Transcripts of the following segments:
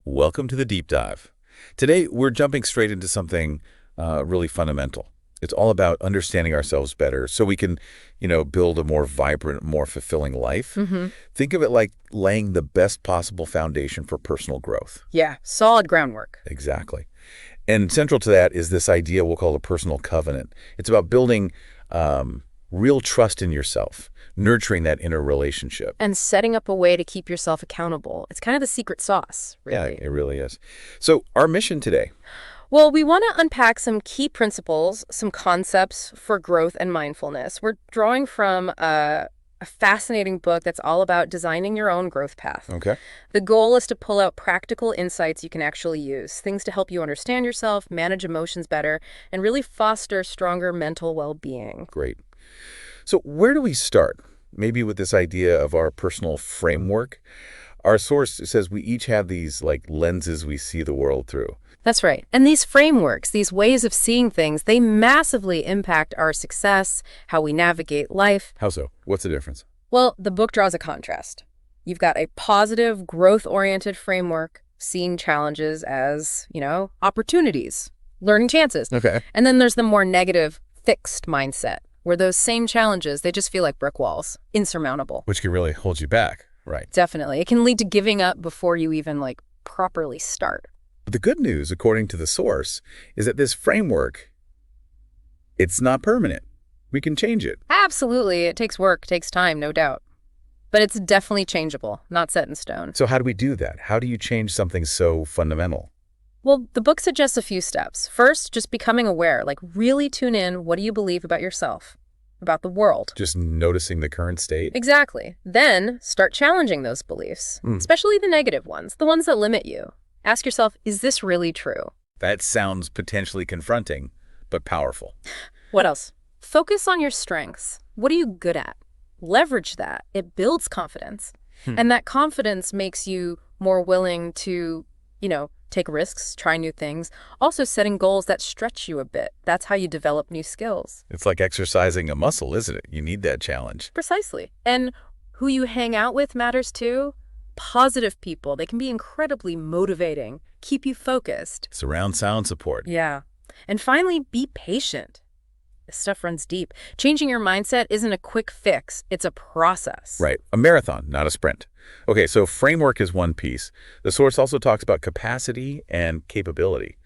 Welcome to the deep dive. Today, we're jumping straight into something really fundamental. It's all about understanding ourselves better so we can, build a more vibrant, more fulfilling life. Think of it like laying the best possible foundation for personal growth. Yeah, solid groundwork. Exactly. And central to that is this idea we'll call a personal covenant. It's about building real trust in yourself, nurturing that inner relationship. And setting up a way to keep yourself accountable. It's kind of the secret sauce, really. Yeah, it really is. So our mission today. Well, we want to unpack some key principles, some concepts for growth and mindfulness. We're drawing from a fascinating book that's all about designing your own growth path. Okay. The goal is to pull out practical insights you can actually use, things to help you understand yourself, manage emotions better, and really foster stronger mental well-being. Great. So where do we start? Maybe with this idea of our personal framework. Our source says we each have these lenses we see the world through. That's right. And these frameworks, these ways of seeing things, they massively impact our success, how we navigate life. How so? What's the difference? Well, the book draws a contrast. You've got a positive, growth-oriented framework, seeing challenges as, opportunities, learning chances. Okay. And then there's the more negative, fixed mindset, where those same challenges, they just feel like brick walls, insurmountable. Which can really hold you back, right? Definitely. It can lead to giving up before you even, properly start. But the good news, according to the source, is that this framework, it's not permanent. We can change it. Absolutely. It takes work, takes time, no doubt. But it's definitely changeable, not set in stone. So how do we do that? How do you change something so fundamental? Well, the book suggests a few steps. First, just becoming aware, really tune in. What do you believe about yourself, about the world? Just noticing the current state? Exactly. Then start challenging those beliefs, especially the negative ones, the ones that limit you. Ask yourself, is this really true? That sounds potentially confronting, but powerful. What else? Focus on your strengths. What are you good at? Leverage that. It builds confidence. And that confidence makes you more willing to, take risks, try new things. Also setting goals that stretch you a bit. That's how you develop new skills. It's like exercising a muscle, isn't it? You need that challenge. Precisely. And who you hang out with matters too. Positive people, they can be incredibly motivating, keep you focused. Surround sound support. Yeah. And finally, be patient. This stuff runs deep. Changing your mindset isn't a quick fix. It's a process. Right. A marathon, not a sprint. Okay, so framework is one piece. The source also talks about capacity and capability.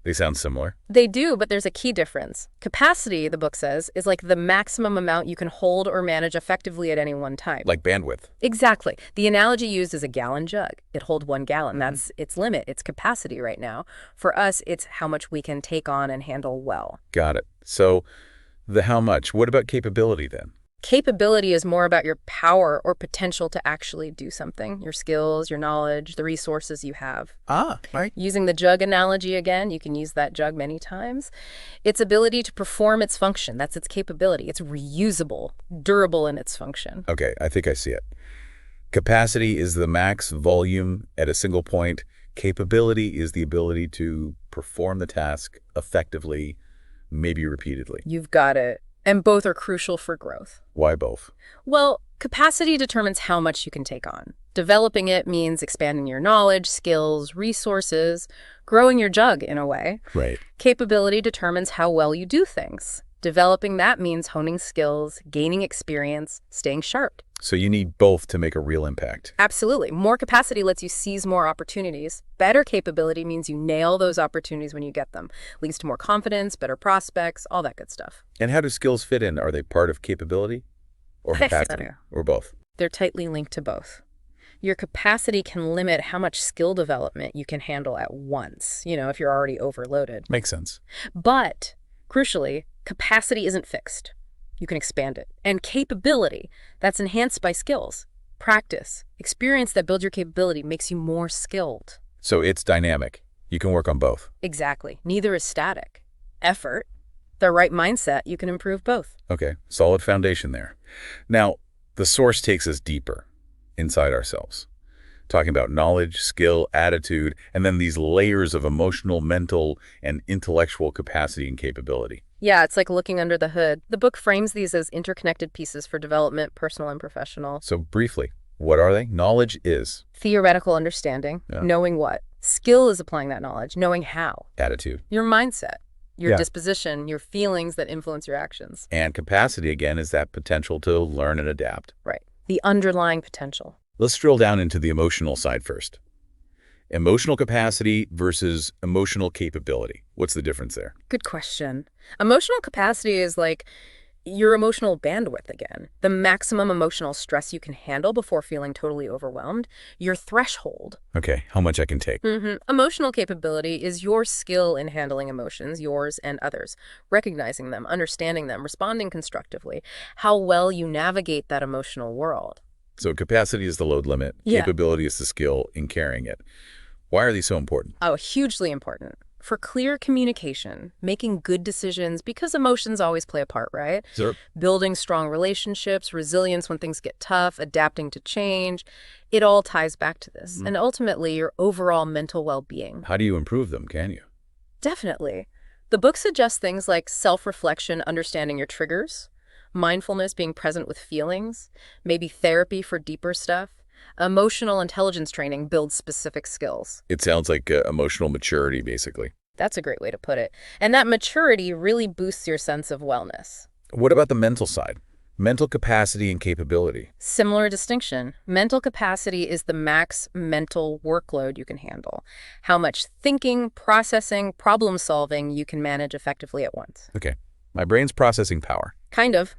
They sound similar. They do, but there's a key difference. Capacity, the book says, is like the maximum amount you can hold or manage effectively at any one time. Like bandwidth. Exactly. The analogy used is a gallon jug. It holds 1 gallon. That's its limit, its capacity right now. For us, it's how much we can take on and handle well. Got it. So the how much. What about capability then? Capability is more about your power or potential to actually do something, your skills, your knowledge, the resources you have. Right. Using the jug analogy again, you can use that jug many times. Its ability to perform its function, that's its capability. It's reusable, durable in its function. Okay, I think I see it. Capacity is the max volume at a single point. Capability is the ability to perform the task effectively, maybe repeatedly. You've got it. And both are crucial for growth. Why both? Well, capacity determines how much you can take on. Developing it means expanding your knowledge, skills, resources, growing your jug in a way. Right. Capability determines how well you do things. Developing that means honing skills, gaining experience, staying sharp. So you need both to make a real impact. Absolutely. More capacity lets you seize more opportunities. Better capability means you nail those opportunities when you get them. Leads to more confidence, better prospects, all that good stuff. And how do skills fit in? Are they part of capability or capacity or both? They're tightly linked to both. Your capacity can limit how much skill development you can handle at once, if you're already overloaded. Makes sense. But, crucially, capacity isn't fixed. You can expand it. And capability, that's enhanced by skills, practice, experience that builds your capability makes you more skilled. So it's dynamic. You can work on both. Exactly. Neither is static. Effort, the right mindset, you can improve both. Okay, solid foundation there. Now, the source takes us deeper inside ourselves, talking about knowledge, skill, attitude, and then these layers of emotional, mental, and intellectual capacity and capability. Yeah, it's like looking under the hood. The book frames these as interconnected pieces for development, personal and professional. So briefly, What are they? Knowledge is Theoretical understanding, Yeah. knowing what. Skill is applying that knowledge, knowing how. attitude. Your mindset, your Yeah. disposition, your feelings that influence your actions. And capacity, again, is that potential to learn and adapt. Right. The underlying potential. Let's drill down into the emotional side first. Emotional capacity versus emotional capability. What's the difference there? Good question. Emotional capacity is like your emotional bandwidth again, the maximum emotional stress you can handle before feeling totally overwhelmed, your threshold. Okay, how much I can take. Emotional capability is your skill in handling emotions, yours and others, recognizing them, understanding them, responding constructively, how well you navigate that emotional world. So capacity is the load limit. Yeah. Capability is the skill in carrying it. Why are these so important? Oh, hugely important. For clear communication, making good decisions, because emotions always play a part, right? Sure. Building strong relationships, resilience when things get tough, adapting to change, it all ties back to this. And ultimately, your overall mental well-being. How do you improve them, can you? Definitely. The book suggests things like self-reflection, understanding your triggers, mindfulness, being present with feelings, maybe therapy for deeper stuff. Emotional intelligence training builds specific skills. It sounds like emotional maturity, basically. That's a great way to put it. And that maturity really boosts your sense of wellness. What about the mental side? Mental capacity and capability. Similar distinction. Mental capacity is the max mental workload you can handle. How much thinking, processing, problem solving you can manage effectively at once. Okay, my brain's processing power. Kind of.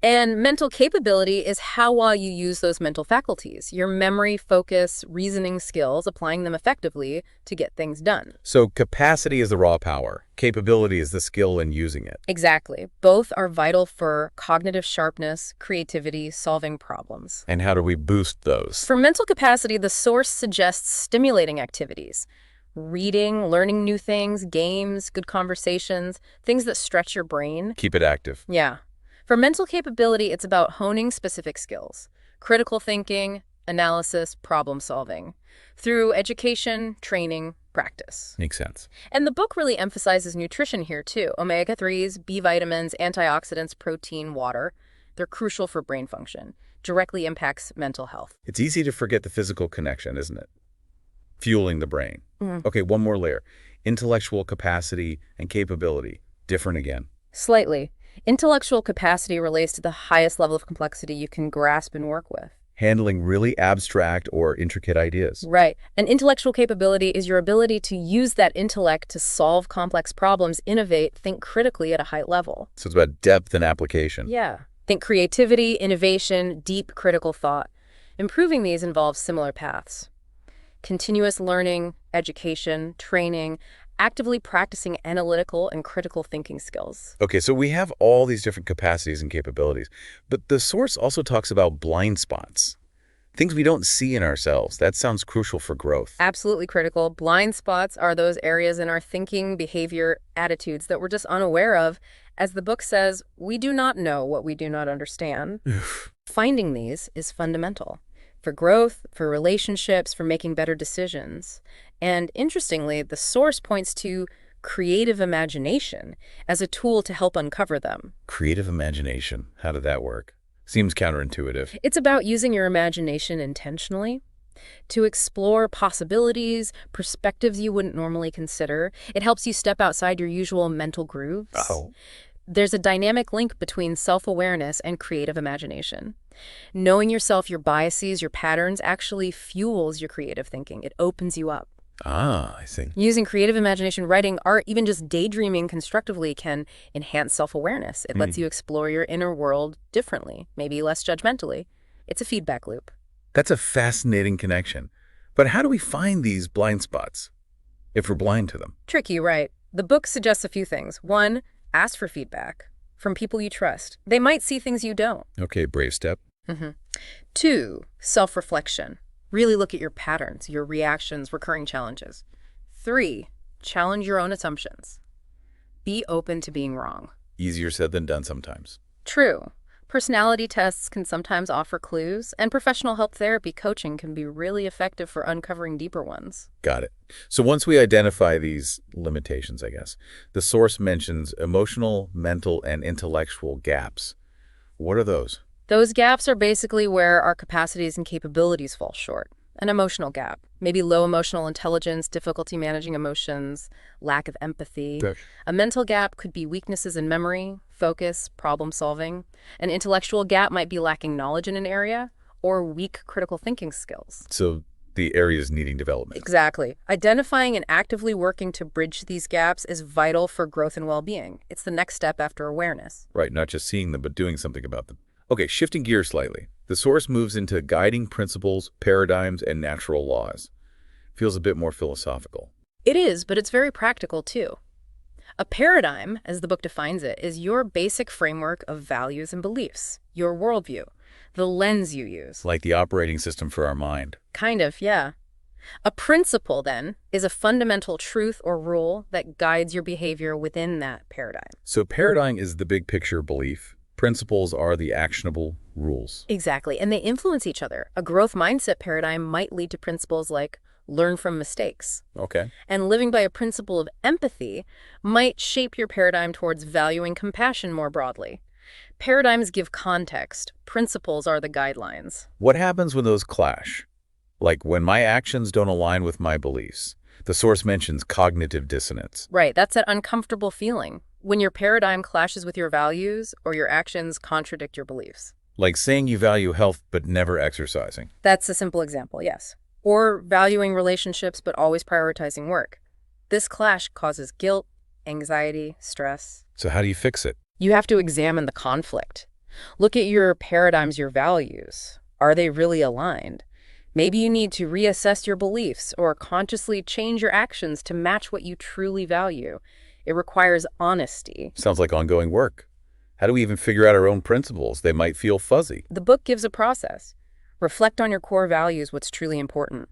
And mental capability is how well you use those mental faculties, your memory, focus, reasoning skills, applying them effectively to get things done. So capacity is the raw power. Capability is the skill in using it. Exactly. Both are vital for cognitive sharpness, creativity, solving problems. And how do we boost those? For mental capacity, the source suggests stimulating activities. Reading, learning new things, games, good conversations, things that stretch your brain. Keep it active. Yeah. For mental capability, it's about honing specific skills, critical thinking, analysis, problem solving, through education, training, practice. Makes sense. And the book really emphasizes nutrition here too. Omega-3s, B vitamins, antioxidants, protein, water. They're crucial for brain function. Directly impacts mental health. It's easy to forget the physical connection, isn't it? Fueling the brain. Okay, one more layer. Intellectual capacity and capability. Different again. Slightly. Intellectual capacity relates to the highest level of complexity you can grasp and work with. Handling really abstract or intricate ideas. Right. And intellectual capability is your ability to use that intellect to solve complex problems, innovate, think critically at a high level. So it's about depth and application. Yeah. Think creativity, innovation, deep critical thought. Improving these involves similar paths. Continuous learning, education, training, actively practicing analytical and critical thinking skills. Okay, so we have all these different capacities and capabilities, but the source also talks about blind spots, things we don't see in ourselves. That sounds crucial for growth. Absolutely critical. Blind spots are those areas in our thinking, behavior, attitudes that we're just unaware of. As the book says, we do not know what we do not understand. Finding these is fundamental for growth, for relationships, for making better decisions. And interestingly, the source points to creative imagination as a tool to help uncover them. Creative imagination. How did that work? Seems counterintuitive. It's about using your imagination intentionally to explore possibilities, perspectives you wouldn't normally consider. It helps you step outside your usual mental grooves. Oh. There's a dynamic link between self-awareness and creative imagination. Knowing yourself, your biases, your patterns actually fuels your creative thinking. It opens you up. Ah, I see. Using creative imagination, writing, art, even just daydreaming constructively can enhance self-awareness. It lets you explore your inner world differently, maybe less judgmentally. It's a feedback loop. That's a fascinating connection. But how do we find these blind spots if we're blind to them? Tricky, right? The book suggests a few things. One, ask for feedback from people you trust. They might see things you don't. Okay, brave step. Two, self-reflection. Really look at your patterns, your reactions, recurring challenges. Three, challenge your own assumptions. Be open to being wrong. Easier said than done sometimes. True. Personality tests can sometimes offer clues, and professional help therapy coaching can be really effective for uncovering deeper ones. Got it. So once we identify these limitations, I guess, the source mentions emotional, mental, and intellectual gaps. What are those? Those gaps are basically where our capacities and capabilities fall short. An emotional gap, maybe low emotional intelligence, difficulty managing emotions, lack of empathy. Yes. A mental gap could be weaknesses in memory, focus, problem solving. An intellectual gap might be lacking knowledge in an area or weak critical thinking skills. So the areas needing development. Exactly. Identifying and actively working to bridge these gaps is vital for growth and well-being. It's the next step after awareness. Right, not just seeing them, but doing something about them. Okay, shifting gears slightly. The source moves into guiding principles, paradigms, and natural laws. Feels a bit more philosophical. It is, but it's very practical too. A paradigm, as the book defines it, is your basic framework of values and beliefs, your worldview, the lens you use. Like the operating system for our mind. Kind of, yeah. A principle, then, is a fundamental truth or rule that guides your behavior within that paradigm. So paradigm is the big picture belief. Principles are the actionable rules. Exactly, and they influence each other. A growth mindset paradigm might lead to principles like learn from mistakes. Okay. And living by a principle of empathy might shape your paradigm towards valuing compassion more broadly. Paradigms give context. Principles are the guidelines. What happens when those clash? Like when my actions don't align with my beliefs. The source mentions cognitive dissonance. Right, that's that uncomfortable feeling when your paradigm clashes with your values or your actions contradict your beliefs. Like saying you value health but never exercising. That's a simple example, yes. Or valuing relationships but always prioritizing work. This clash causes guilt, anxiety, stress. So how do you fix it? You have to examine the conflict. Look at your paradigms, your values. Are they really aligned? Maybe you need to reassess your beliefs or consciously change your actions to match what you truly value. It requires honesty. Sounds like ongoing work. How do we even figure out our own principles? They might feel fuzzy. The book gives a process. Reflect on your core values, what's truly important.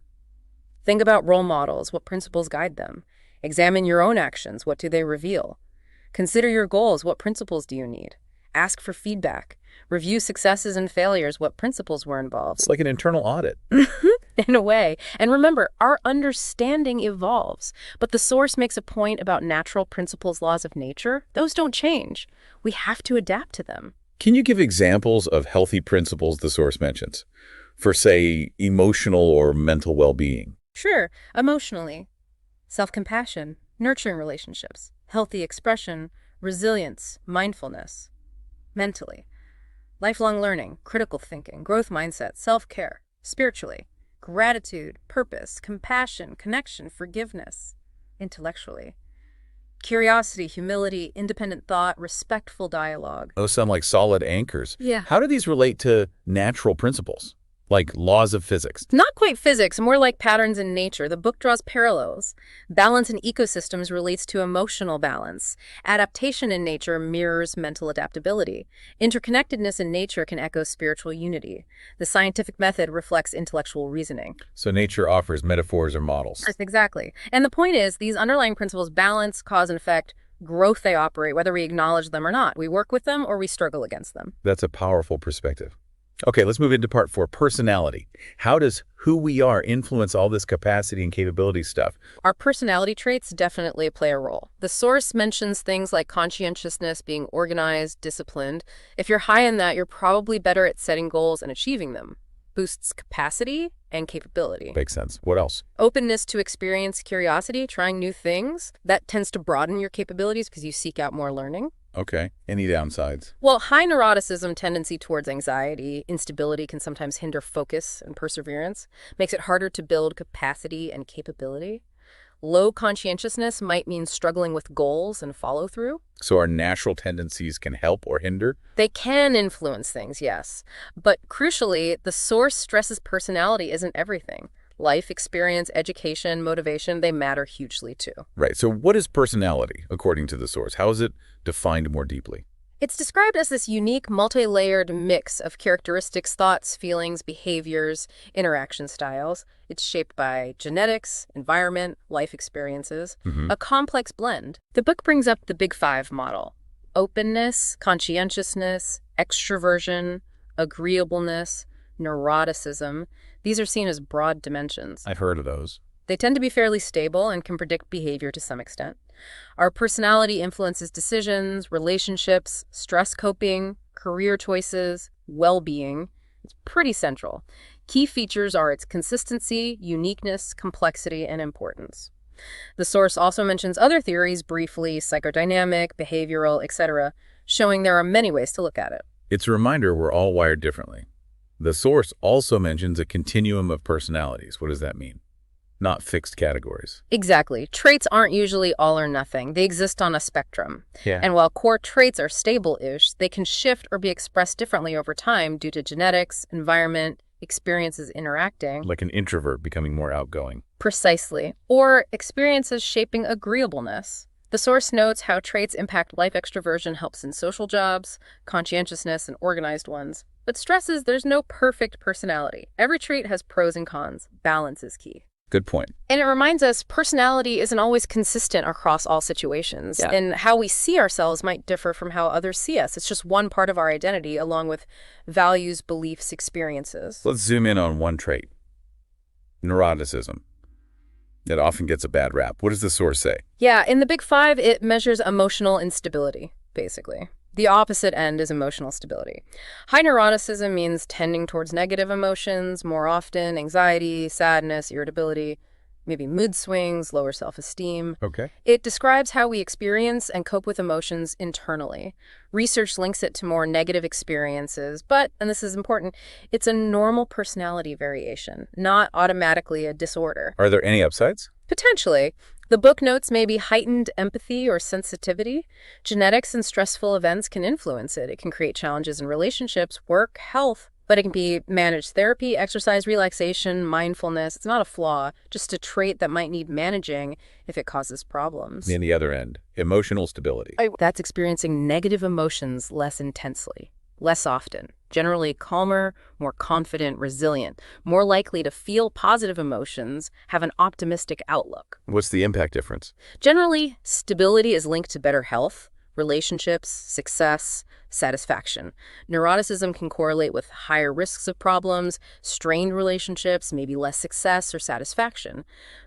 Think about role models, what principles guide them. Examine your own actions, what do they reveal? Consider your goals, what principles do you need? Ask for feedback. Review successes and failures, what principles were involved. It's like an internal audit. In a way. And remember, our understanding evolves. But the source makes a point about natural principles, laws of nature. Those don't change. We have to adapt to them. Can you give examples of healthy principles the source mentions for, say, emotional or mental well-being? Sure. Emotionally. Self-compassion, nurturing relationships, healthy expression, resilience, mindfulness. Mentally. Lifelong learning, critical thinking, growth mindset, self-care. Spiritually. Gratitude, purpose, compassion, connection, forgiveness. Intellectually. Curiosity, humility, independent thought, respectful dialogue. Those sound like solid anchors. Yeah. How do these relate to natural principles, like laws of physics? Not quite physics, more like patterns in nature. The book draws parallels. Balance in ecosystems relates to emotional balance. Adaptation in nature mirrors mental adaptability. Interconnectedness in nature can echo spiritual unity. The scientific method reflects intellectual reasoning. So nature offers metaphors or models. Exactly. And the point is, these underlying principles balance, cause and effect, growth they operate, whether we acknowledge them or not. We work with them or we struggle against them. That's a powerful perspective. Okay, let's move into part 4, personality. How does who we are influence all this capacity and capability stuff? Our personality traits definitely play a role. The source mentions things like conscientiousness, being organized, disciplined. If you're high in that, you're probably better at setting goals and achieving them. Boosts capacity and capability. Makes sense. What else? Openness to experience, curiosity, trying new things. That tends to broaden your capabilities because you seek out more learning. Okay. Any downsides? Well, high neuroticism, tendency towards anxiety, instability can sometimes hinder focus and perseverance, makes it harder to build capacity and capability. Low conscientiousness might mean struggling with goals and follow-through. So our natural tendencies can help or hinder? They can influence things, yes. But crucially, the source stresses personality isn't everything. Life, experience, education, motivation, they matter hugely too. Right. So what is personality, according to the source? How is it defined more deeply? It's described as this unique, multi-layered mix of characteristics, thoughts, feelings, behaviors, interaction styles. It's shaped by genetics, environment, life experiences, a complex blend. The book brings up the Big Five model: openness, conscientiousness, extroversion, agreeableness, neuroticism. These are seen as broad dimensions. I've heard of those. They tend to be fairly stable and can predict behavior to some extent. Our personality influences decisions, relationships, stress coping, career choices, well-being, is pretty central. Key features are its consistency, uniqueness, complexity, and importance. The source also mentions other theories briefly, psychodynamic, behavioral, etc., showing there are many ways to look at it. It's a reminder we're all wired differently. The source also mentions a continuum of personalities. What does that mean? Not fixed categories. Exactly. Traits aren't usually all or nothing. They exist on a spectrum. Yeah. And while core traits are stable-ish, they can shift or be expressed differently over time due to genetics, environment, experiences interacting. Like an introvert becoming more outgoing. Precisely. Or experiences shaping agreeableness. The source notes how traits impact life. Extroversion helps in social jobs, conscientiousness, and organized ones, but stresses there's no perfect personality. Every trait has pros and cons. Balance is key. Good point. And it reminds us personality isn't always consistent across all situations. Yeah. And how we see ourselves might differ from how others see us. It's just one part of our identity, along with values, beliefs, experiences. Let's zoom in on one trait. Neuroticism. It often gets a bad rap. What does the source say? Yeah, in the Big Five, it measures emotional instability, basically. The opposite end is emotional stability. High neuroticism means tending towards negative emotions more often, anxiety, sadness, irritability, maybe mood swings, lower self-esteem. Okay. It describes how we experience and cope with emotions internally. Research links it to more negative experiences, but, and this is important, it's a normal personality variation, not automatically a disorder. Are there any upsides? Potentially. The book notes maybe heightened empathy or sensitivity. Genetics and stressful events can influence it. It can create challenges in relationships, work, health, but it can be managed therapy, exercise, relaxation, mindfulness. It's not a flaw, just a trait that might need managing if it causes problems. In the other end, emotional stability. That's experiencing negative emotions less intensely, less often, generally calmer, more confident, resilient, more likely to feel positive emotions, have an optimistic outlook. What's the impact difference? Generally, stability is linked to better health, relationships, success, satisfaction. Neuroticism can correlate with higher risks of problems, strained relationships, maybe less success or satisfaction.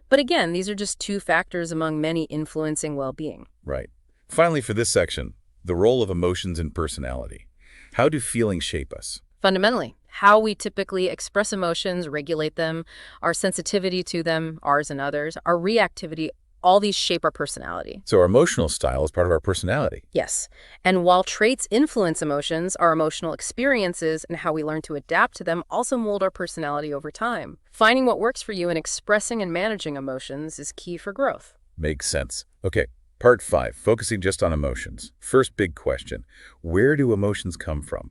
But again, these are just two factors among many influencing well-being. Right. Finally, for this section, the role of emotions in personality. How do feelings shape us? Fundamentally, how we typically express emotions, regulate them, our sensitivity to them, ours and others, our reactivity, all these shape our personality. So our emotional style is part of our personality. Yes. And while traits influence emotions, our emotional experiences and how we learn to adapt to them also mold our personality over time. Finding what works for you and expressing and managing emotions is key for growth. Makes sense. Okay, part 5, focusing just on emotions. First big question, where do emotions come from?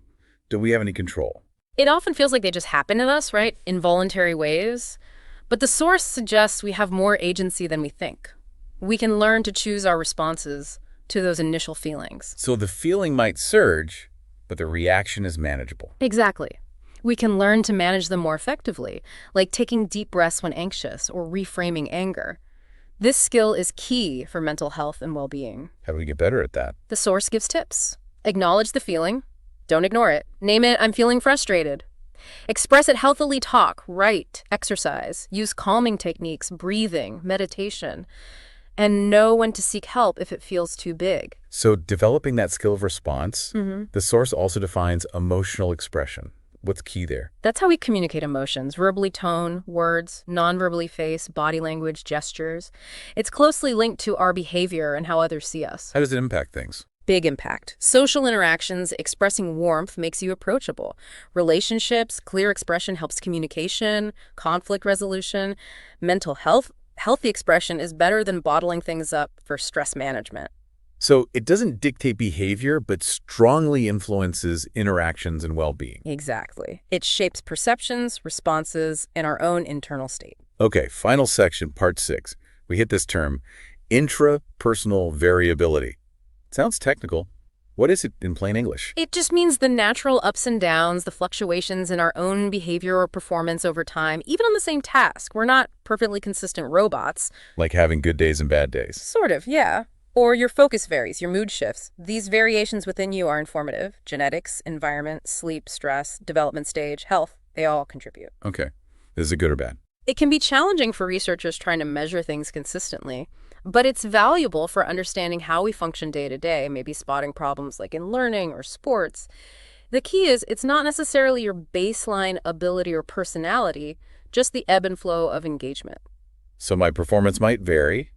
Do we have any control? It often feels like they just happen to us, right? Involuntary ways. But the source suggests we have more agency than we think. We can learn to choose our responses to those initial feelings. So the feeling might surge, but the reaction is manageable. Exactly. We can learn to manage them more effectively, like taking deep breaths when anxious or reframing anger. This skill is key for mental health and well-being. How do we get better at that? The source gives tips. Acknowledge the feeling. Don't ignore it. Name it, I'm feeling frustrated. Express it healthily, talk, write, exercise, use calming techniques, breathing, meditation, and know when to seek help if it feels too big. So developing that skill of response, the source also defines emotional expression. What's key there? That's how we communicate emotions, verbally tone, words, non-verbally face, body language, gestures. It's closely linked to our behavior and how others see us. How does it impact things? Big impact. Social interactions, expressing warmth makes you approachable. Relationships, clear expression helps communication, conflict resolution. Mental health, healthy expression is better than bottling things up for stress management. So it doesn't dictate behavior, but strongly influences interactions and well-being. Exactly. It shapes perceptions, responses, and our own internal state. Okay, final section, part 6. We hit this term, intra-personal variability. Sounds technical. What is it in plain English? It just means the natural ups and downs, the fluctuations in our own behavior or performance over time, even on the same task. We're not perfectly consistent robots. Like having good days and bad days. Sort of, yeah. Or your focus varies, your mood shifts. These variations within you are informative. Genetics, environment, sleep, stress, development stage, health, they all contribute. Okay. Is it good or bad? It can be challenging for researchers trying to measure things consistently, but it's valuable for understanding how we function day to day, maybe spotting problems like in learning or sports. The key is it's not necessarily your baseline ability or personality, just the ebb and flow of engagement. So my performance might vary,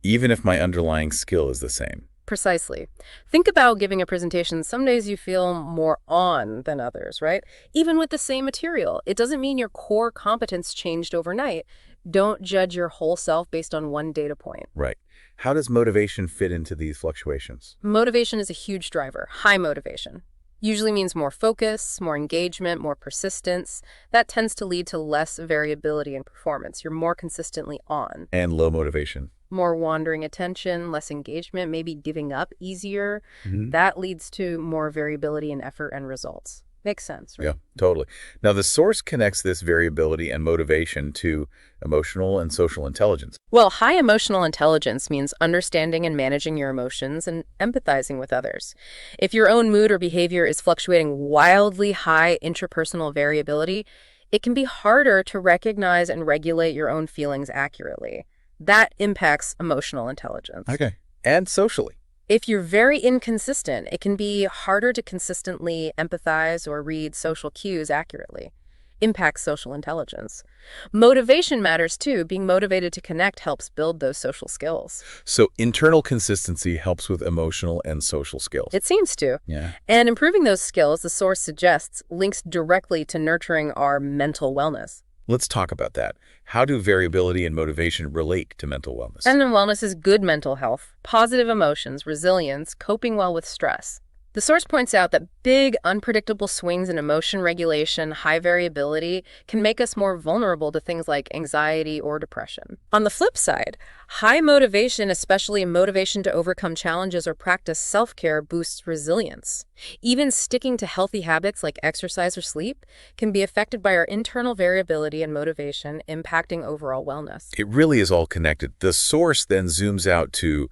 even if my underlying skill is the same. Precisely. Think about giving a presentation. Some days you feel more on than others, right? Even with the same material. It doesn't mean your core competence changed overnight. Don't judge your whole self based on one data point. Right. How does motivation fit into these fluctuations? Motivation is a huge driver. High motivation usually means more focus, more engagement, more persistence. That tends to lead to less variability in performance. You're more consistently on. And low motivation? More wandering attention, less engagement, maybe giving up easier. Mhm. That leads to more variability in effort and results. Makes sense, right? Yeah, totally. Now, the source connects this variability and motivation to emotional and social intelligence. Well, high emotional intelligence means understanding and managing your emotions and empathizing with others. If your own mood or behavior is fluctuating wildly high intrapersonal variability, it can be harder to recognize and regulate your own feelings accurately. That impacts emotional intelligence. Okay. And socially. If you're very inconsistent, it can be harder to consistently empathize or read social cues accurately. Impacts social intelligence. Motivation matters too. Being motivated to connect helps build those social skills. So internal consistency helps with emotional and social skills. It seems to. Yeah. And improving those skills, the source suggests, links directly to nurturing our mental wellness. Let's talk about that. How do variability and motivation relate to mental wellness? And then wellness is good mental health, positive emotions, resilience, coping well with stress. The source points out that big, unpredictable swings in emotion regulation, high variability, can make us more vulnerable to things like anxiety or depression. On the flip side, high motivation, especially motivation to overcome challenges or practice self-care, boosts resilience. Even sticking to healthy habits like exercise or sleep can be affected by our internal variability and motivation, impacting overall wellness. It really is all connected. The source then zooms out to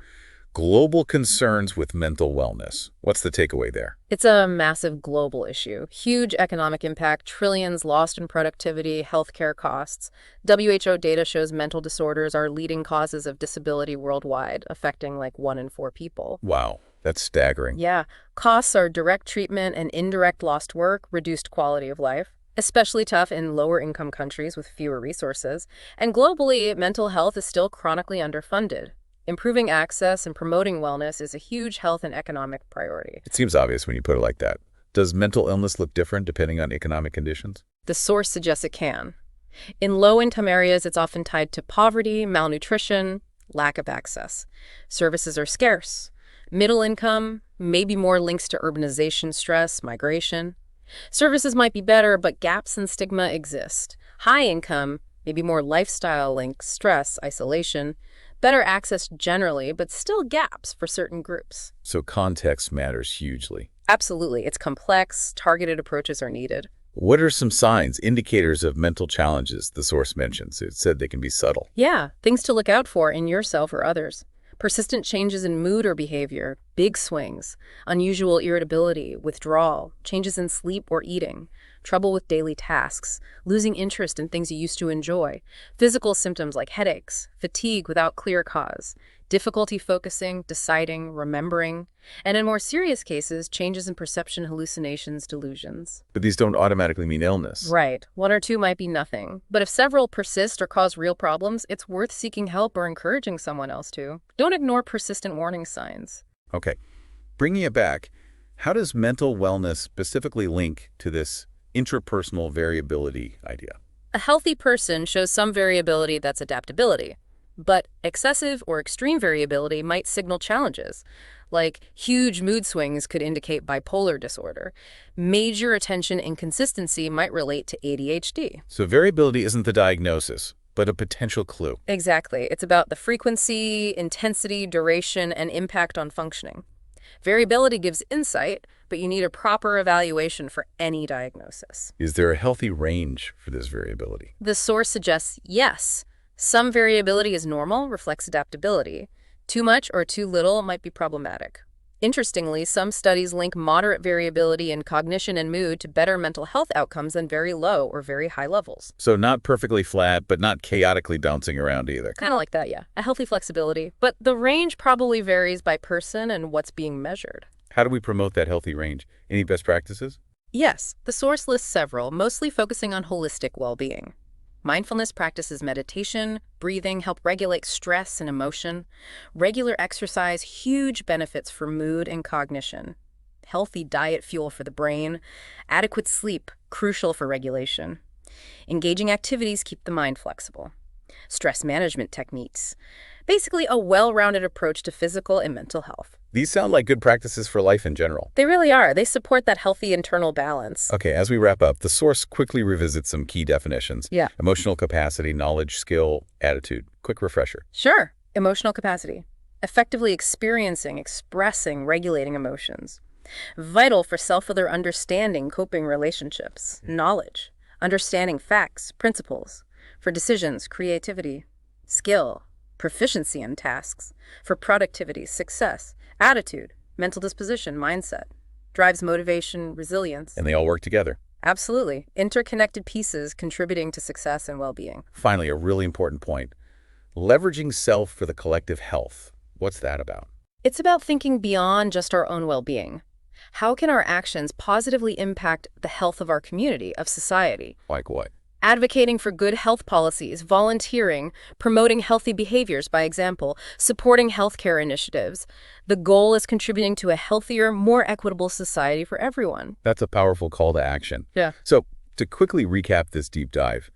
global concerns with mental wellness. What's the takeaway there? It's a massive global issue. Huge economic impact, trillions lost in productivity, healthcare costs. WHO data shows mental disorders are leading causes of disability worldwide, affecting like 1 in 4 people. Wow, that's staggering. Yeah, costs are direct treatment and indirect lost work, reduced quality of life. Especially tough in lower income countries with fewer resources. And globally, mental health is still chronically underfunded. Improving access and promoting wellness is a huge health and economic priority. It seems obvious when you put it like that. Does mental illness look different depending on economic conditions? The source suggests it can. In low-income areas, it's often tied to poverty, malnutrition, lack of access. Services are scarce. Middle income, maybe more links to urbanization, stress, migration. Services might be better, but gaps and stigma exist. High income, maybe more lifestyle links, stress, isolation. Better access generally, but still gaps for certain groups. So context matters hugely. Absolutely. It's complex. Targeted approaches are needed. What are some signs, indicators of mental challenges the source mentions? It said they can be subtle. Yeah, things to look out for in yourself or others. Persistent changes in mood or behavior, big swings, unusual irritability, withdrawal, changes in sleep or eating, trouble with daily tasks, losing interest in things you used to enjoy, physical symptoms like headaches, fatigue without clear cause, difficulty focusing, deciding, remembering, and in more serious cases, changes in perception, hallucinations, delusions. But these don't automatically mean illness. Right. 1 or 2 might be nothing. But if several persist or cause real problems, it's worth seeking help or encouraging someone else to. Don't ignore persistent warning signs. Okay. Bringing it back, how does mental wellness specifically link to this intrapersonal variability idea? A healthy person shows some variability that's adaptability. But excessive or extreme variability might signal challenges, like huge mood swings could indicate bipolar disorder. Major attention inconsistency might relate to ADHD. So variability isn't the diagnosis, but a potential clue. Exactly. It's about the frequency, intensity, duration, and impact on functioning. Variability gives insight, but you need a proper evaluation for any diagnosis. Is there a healthy range for this variability? The source suggests yes. Some variability is normal, reflects adaptability. Too much or too little might be problematic. Interestingly, some studies link moderate variability in cognition and mood to better mental health outcomes than very low or very high levels. So not perfectly flat, but not chaotically bouncing around either. Kind of like that, yeah. A healthy flexibility. But the range probably varies by person and what's being measured. How do we promote that healthy range? Any best practices? Yes, the source lists several, mostly focusing on holistic well-being. Mindfulness practices meditation, breathing help regulate stress and emotion. Regular exercise, huge benefits for mood and cognition. Healthy diet fuel for the brain. Adequate sleep, crucial for regulation. Engaging activities keep the mind flexible. Stress management techniques. Basically, a well-rounded approach to physical and mental health. These sound like good practices for life in general. They really are. They support that healthy internal balance. Okay, as we wrap up, the source quickly revisits some key definitions. Yeah. Emotional capacity, knowledge, skill, attitude. Quick refresher. Sure. Emotional capacity. Effectively experiencing, expressing, regulating emotions. Vital for self-other understanding, coping relationships. Knowledge. Understanding facts, principles. For decisions, creativity. Skill. Proficiency in tasks. For productivity, success. Attitude. Mental disposition, mindset. Drives motivation, resilience. And they all work together. Absolutely. Interconnected pieces contributing to success and well-being. Finally, a really important point. Leveraging self for the collective health. What's that about? It's about thinking beyond just our own well-being. How can our actions positively impact the health of our community, of society? Like what? Advocating for good health policies, volunteering, promoting healthy behaviors, by example, supporting healthcare initiatives. The goal is contributing to a healthier, more equitable society for everyone. That's a powerful call to action. Yeah. So, to quickly recap this deep dive,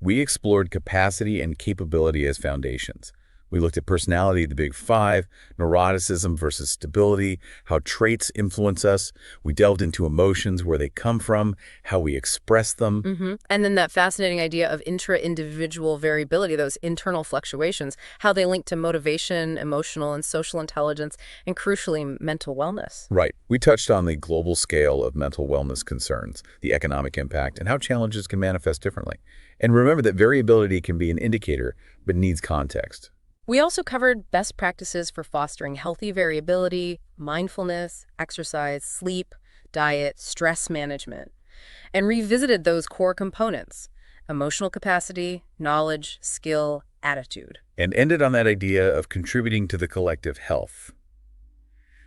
we explored capacity and capability as foundations. We looked at personality, the big five, neuroticism versus stability, how traits influence us. We delved into emotions, where they come from, how we express them. And then that fascinating idea of intra-individual variability, those internal fluctuations, how they link to motivation, emotional and social intelligence, and crucially, mental wellness. Right. We touched on the global scale of mental wellness concerns, the economic impact, and how challenges can manifest differently. And remember that variability can be an indicator, but needs context. We also covered best practices for fostering healthy variability, mindfulness, exercise, sleep, diet, stress management, and revisited those core components: emotional capacity, knowledge, skill, attitude. And ended on that idea of contributing to the collective health.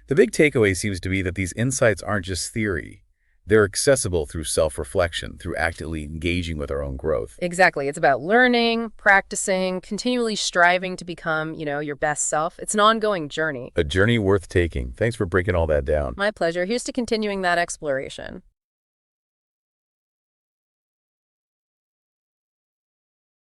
The big takeaway seems to be that these insights aren't just theory. They're accessible through self-reflection, through actively engaging with our own growth. Exactly. It's about learning, practicing, continually striving to become, your best self. It's an ongoing journey. A journey worth taking. Thanks for breaking all that down. My pleasure. Here's to continuing that exploration.